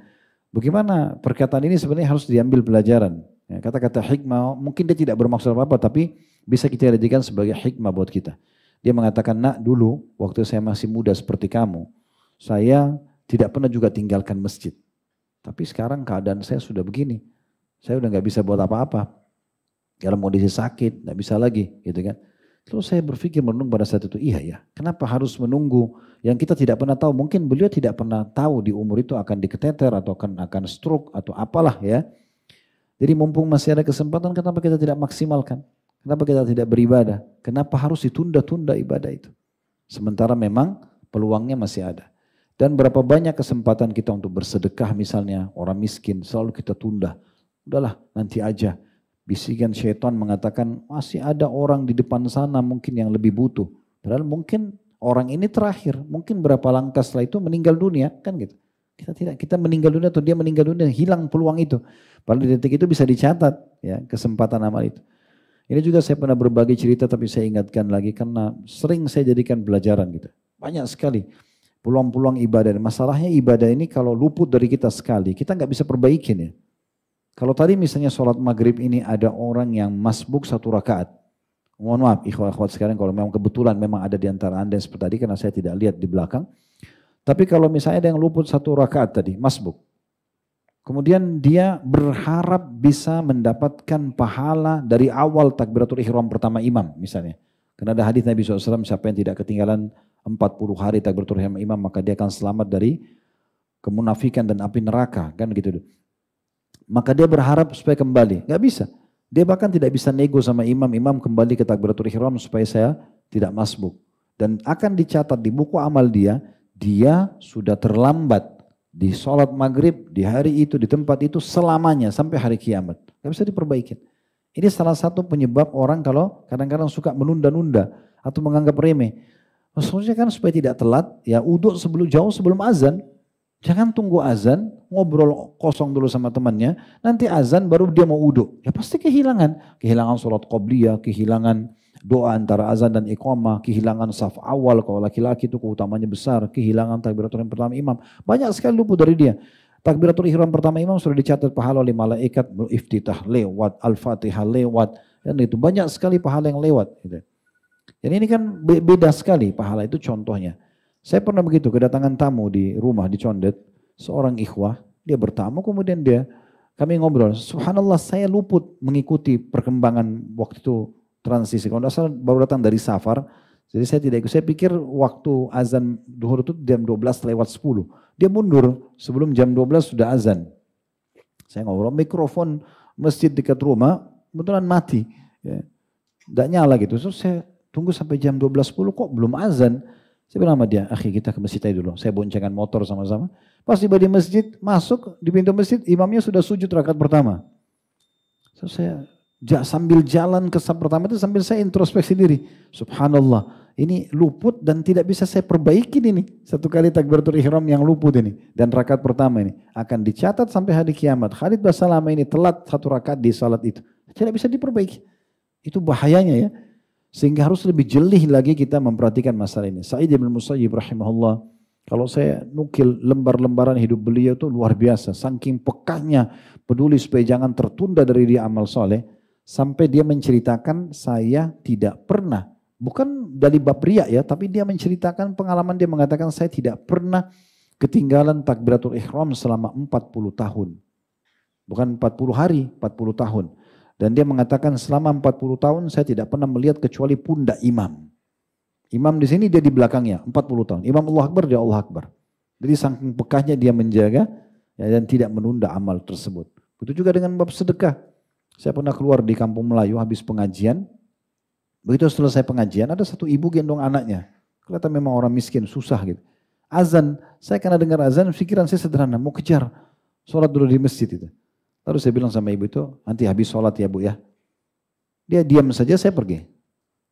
Bagaimana perkataan ini sebenarnya harus diambil pelajaran. Ya, kata-kata hikmah, mungkin dia tidak bermaksud apa-apa, tapi bisa kita jadikan sebagai hikmah buat kita. Dia mengatakan, nak dulu waktu saya masih muda seperti kamu, saya tidak pernah juga tinggalkan masjid. Tapi sekarang keadaan saya sudah begini. Saya udah gak bisa buat apa-apa. Kalau mau kondisi sakit, gak bisa lagi. Gitu kan. Terus saya berpikir merenung pada saat itu, iya ya. Kenapa harus menunggu yang kita tidak pernah tahu. Mungkin beliau tidak pernah tahu di umur itu akan diketeter atau akan stroke atau apalah ya. Jadi mumpung masih ada kesempatan, kenapa kita tidak maksimalkan? Kenapa kita tidak beribadah? Kenapa harus ditunda-tunda ibadah itu? Sementara memang peluangnya masih ada. Dan berapa banyak kesempatan kita untuk bersedekah misalnya, orang miskin selalu kita tunda. Udahlah nanti aja. Bisikan syaitan mengatakan masih ada orang di depan sana mungkin yang lebih butuh. Padahal mungkin orang ini terakhir, mungkin berapa langkah setelah itu meninggal dunia, kan gitu. Kita meninggal dunia atau dia meninggal dunia, hilang peluang itu. Padahal di detik itu bisa dicatat ya kesempatan amal itu. Ini juga saya pernah berbagi cerita tapi saya ingatkan lagi karena sering saya jadikan pelajaran gitu. Banyak sekali peluang-peluang ibadah. Masalahnya ibadah ini kalau luput dari kita sekali, kita nggak bisa perbaikin ya. Kalau tadi misalnya sholat maghrib ini ada orang yang masbuk 1 rakaat. Mohon maaf ikhwah-ikhwat sekalian kalau memang kebetulan memang ada di antara anda yang seperti tadi karena saya tidak lihat di belakang. Tapi kalau misalnya ada yang luput 1 rakaat tadi, masbuk. Kemudian dia berharap bisa mendapatkan pahala dari awal takbiratul ihram pertama imam misalnya. Karena ada hadis Nabi SAW, siapa yang tidak ketinggalan 40 hari takbiratul ihram imam maka dia akan selamat dari kemunafikan dan api neraka. Kan gitu. Maka dia berharap supaya kembali. Gak bisa. Dia bahkan tidak bisa nego sama imam. Imam kembali ke takbiratul ihram supaya saya tidak masbuk. Dan akan dicatat di buku amal dia sudah terlambat di sholat maghrib, di hari itu, di tempat itu selamanya sampai hari kiamat. Gak bisa diperbaikin. Ini salah satu penyebab orang kalau kadang-kadang suka menunda-nunda atau menganggap remeh. Maksudnya kan supaya tidak telat, ya uduk jauh sebelum azan. Jangan tunggu azan, ngobrol kosong dulu sama temannya, nanti azan baru dia mau uduk. Ya pasti kehilangan. Kehilangan sholat qobliyah, kehilangan doa antara azan dan iqamah, kehilangan saf awal kalau laki-laki itu keutamanya besar, kehilangan takbiratul ihram pertama imam. Banyak sekali luput dari dia. Takbiratul ihram pertama imam sudah dicatat pahala oleh malaikat, iftitah lewat, al-fatihah lewat, dan itu banyak sekali pahala yang lewat. Gitu. Jadi ini kan beda sekali pahala itu contohnya. Saya pernah begitu kedatangan tamu di rumah di Condet, seorang ikhwah, dia bertamu kemudian kami ngobrol, subhanallah saya luput mengikuti perkembangan waktu itu transisi. Kalau tidak salah baru datang dari safar, jadi saya tidak ikut. Saya pikir waktu azan duhur itu jam 12:10. Dia mundur sebelum jam 12 sudah azan. Saya ngobrol, mikrofon masjid dekat rumah kebetulan mati. Ya. Tidak nyala gitu. Terus saya tunggu sampai jam 12:10 kok belum azan. Saya bilang sama dia, akhi kita ke masjid aja dulu. Saya boncengan motor sama-sama. Pas tiba di masjid, masuk di pintu masjid, imamnya sudah sujud rakaat pertama. So, saya sambil jalan ke saf pertama itu sambil saya introspeksi diri. Subhanallah, ini luput dan tidak bisa saya perbaiki ini. Satu kali takbiratul ihram yang luput ini. Dan rakaat pertama ini akan dicatat sampai hari kiamat. Khalid Basalamah ini telat 1 rakaat di salat itu. Tidak bisa diperbaiki. Itu bahayanya ya. Sehingga harus lebih jeli lagi kita memperhatikan masalah ini. Sa'id bin Musayyib rahimahullah Kalau saya nukil lembar-lembaran hidup beliau itu luar biasa. Saking pekahnya peduli supaya jangan tertunda dari dia amal soleh. Sampai dia menceritakan saya tidak pernah. Bukan dari bab riya ya. Tapi dia menceritakan pengalaman, dia mengatakan saya tidak pernah ketinggalan takbiratul ihram selama 40 tahun. Bukan 40 hari, 40 tahun. Dan dia mengatakan selama 40 tahun saya tidak pernah melihat kecuali pundak imam. Imam di sini dia di belakangnya 40 tahun. Imam Allah Akbar dia Allah Akbar. Jadi saking pekahnya dia menjaga ya, dan tidak menunda amal tersebut. Begitu juga dengan bab sedekah. Saya pernah keluar di kampung Melayu habis pengajian. Begitu selesai pengajian ada satu ibu gendong anaknya. Kelihatan memang orang miskin, susah gitu. Azan, saya karena dengar azan pikiran saya sederhana, mau kejar. Sholat dulu di masjid itu. Lalu saya bilang sama ibu itu, nanti habis sholat ya bu ya. Dia diam saja, saya pergi.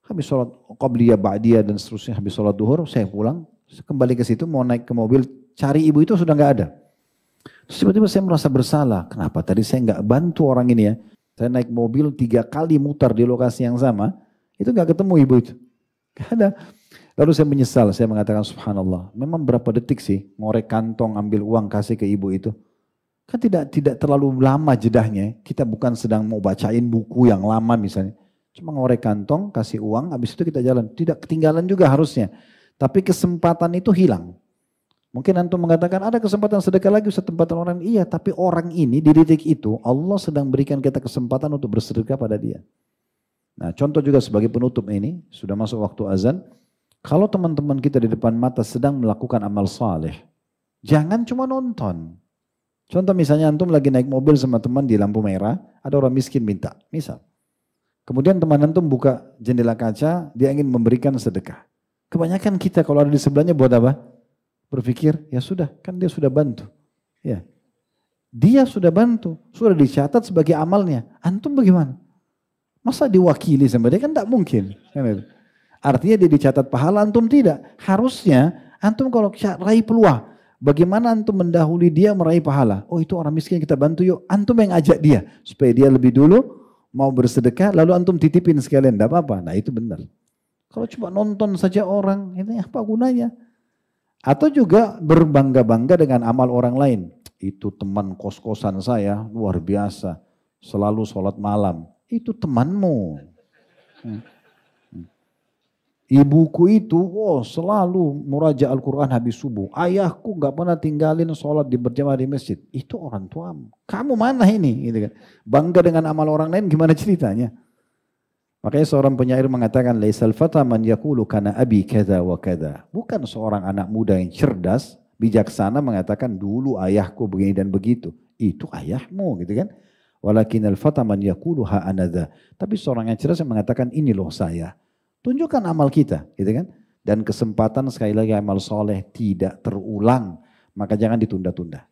Habis sholat qabliyah, ba'diyah dan seterusnya, habis sholat duhur, saya pulang, kembali ke situ, mau naik ke mobil, cari ibu itu sudah nggak ada. Terus tiba-tiba saya merasa bersalah, kenapa tadi saya nggak bantu orang ini ya. Saya naik mobil 3 kali mutar di lokasi yang sama, itu nggak ketemu ibu itu. Nggak ada. Lalu saya menyesal, saya mengatakan subhanallah, memang berapa detik sih ngorek kantong, ambil uang, kasih ke ibu itu. Kan tidak terlalu lama jedahnya, kita bukan sedang mau bacain buku yang lama misalnya. Cuma ngorek kantong, kasih uang, habis itu kita jalan. Tidak ketinggalan juga harusnya. Tapi kesempatan itu hilang. Mungkin antum mengatakan ada kesempatan sedekah lagi, kesempatan orang. Iya, tapi orang ini di detik itu Allah sedang berikan kita kesempatan untuk bersedekah pada dia. Nah contoh juga sebagai penutup ini, sudah masuk waktu azan. Kalau teman-teman kita di depan mata sedang melakukan amal saleh, jangan cuma nonton. Contoh misalnya antum lagi naik mobil sama teman di lampu merah, ada orang miskin minta, misal. Kemudian teman antum buka jendela kaca, dia ingin memberikan sedekah. Kebanyakan kita kalau ada di sebelahnya buat apa? Berpikir, ya sudah, kan dia sudah bantu. Ya, dia sudah bantu, sudah dicatat sebagai amalnya. Antum bagaimana? Masa diwakili sama dia? Kan tak mungkin. Artinya dia dicatat pahala, antum tidak. Harusnya antum kalau raih peluang, bagaimana antum mendahului dia meraih pahala? Oh itu orang miskin kita bantu yuk. Antum yang ajak dia supaya dia lebih dulu mau bersedekah, lalu antum titipin sekalian, tidak apa-apa. Nah itu benar. Kalau cuma nonton saja orang, ini apa gunanya? Atau juga berbangga-bangga dengan amal orang lain. Itu teman kos-kosan saya, luar biasa. Selalu sholat malam. Itu temanmu. Ibuku itu, selalu muraja Al-Quran habis subuh. Ayahku gak pernah tinggalin sholat di berjamaah di masjid. Itu orang tuamu. Kamu mana ini? Gitu kan. Bangga dengan amal orang lain, gimana ceritanya? Makanya seorang penyair mengatakan, Laisal fata man yakulu kana abi kada wa kada. Bukan seorang anak muda yang cerdas, bijaksana mengatakan dulu ayahku begini dan begitu. Itu ayahmu gitu kan. Walakinal fata man yakulu ha anadha. Tapi seorang yang cerdas yang mengatakan ini loh saya. Tunjukkan amal kita, gitu kan? Dan kesempatan sekali lagi amal soleh tidak terulang, maka jangan ditunda-tunda.